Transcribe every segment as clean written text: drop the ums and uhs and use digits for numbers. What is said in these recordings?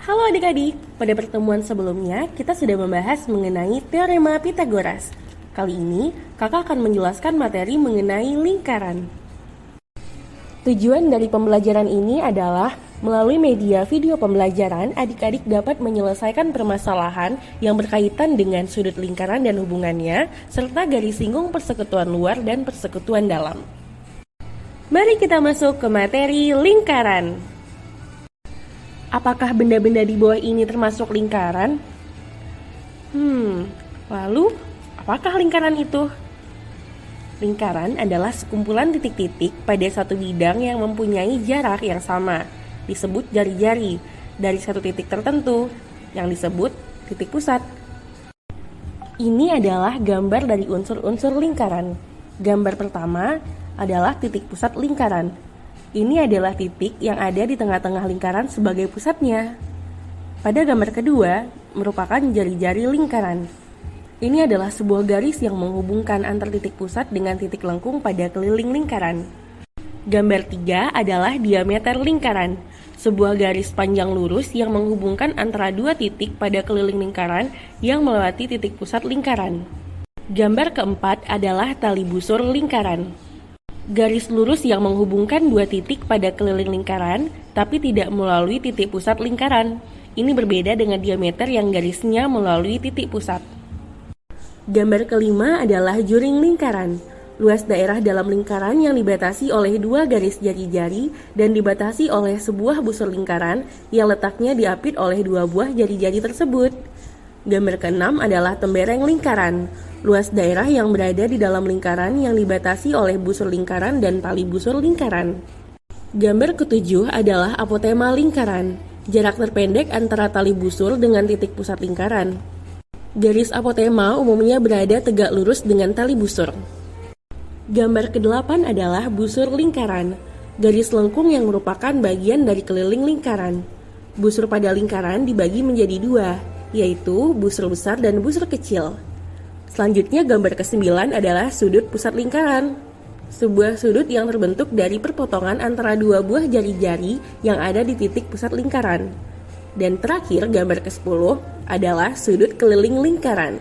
Halo adik-adik, pada pertemuan sebelumnya kita sudah membahas mengenai teorema Pythagoras. Kali ini kakak akan menjelaskan materi mengenai lingkaran. Tujuan dari pembelajaran ini adalah melalui media video pembelajaran, adik-adik dapat menyelesaikan permasalahan yang berkaitan dengan sudut lingkaran dan hubungannya, serta garis singgung persekutuan luar dan persekutuan dalam. Mari kita masuk ke materi lingkaran. Apakah benda-benda di bawah ini termasuk lingkaran? Lalu apakah lingkaran itu? Lingkaran adalah sekumpulan titik-titik pada satu bidang yang mempunyai jarak yang sama, disebut jari-jari, dari satu titik tertentu, yang disebut titik pusat. Ini adalah gambar dari unsur-unsur lingkaran. Gambar pertama adalah titik pusat lingkaran. Ini adalah titik yang ada di tengah-tengah lingkaran sebagai pusatnya. Pada gambar kedua, merupakan jari-jari lingkaran. Ini adalah sebuah garis yang menghubungkan antar titik pusat dengan titik lengkung pada keliling lingkaran. Gambar tiga adalah diameter lingkaran, sebuah garis panjang lurus yang menghubungkan antara dua titik pada keliling lingkaran yang melewati titik pusat lingkaran. Gambar keempat adalah tali busur lingkaran. Garis lurus yang menghubungkan dua titik pada keliling lingkaran, tapi tidak melalui titik pusat lingkaran. Ini berbeda dengan diameter yang garisnya melalui titik pusat. Gambar kelima adalah juring lingkaran. Luas daerah dalam lingkaran yang dibatasi oleh dua garis jari-jari dan dibatasi oleh sebuah busur lingkaran yang letaknya diapit oleh dua buah jari-jari tersebut. Gambar keenam adalah tembereng lingkaran. Luas daerah yang berada di dalam lingkaran yang dibatasi oleh busur lingkaran dan tali busur lingkaran. Gambar ketujuh adalah apotema lingkaran. Jarak terpendek antara tali busur dengan titik pusat lingkaran. Garis apotema umumnya berada tegak lurus dengan tali busur. Gambar kedelapan adalah busur lingkaran. Garis lengkung yang merupakan bagian dari keliling lingkaran. Busur pada lingkaran dibagi menjadi dua, yaitu busur besar dan busur kecil. Selanjutnya gambar ke-9 adalah sudut pusat lingkaran. Sebuah sudut yang terbentuk dari perpotongan antara dua buah jari-jari yang ada di titik pusat lingkaran. Dan terakhir gambar ke-10 adalah sudut keliling lingkaran.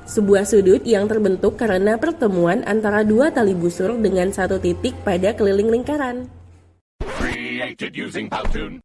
Sebuah sudut yang terbentuk karena pertemuan antara dua tali busur dengan satu titik pada keliling lingkaran. Created using Powtoon.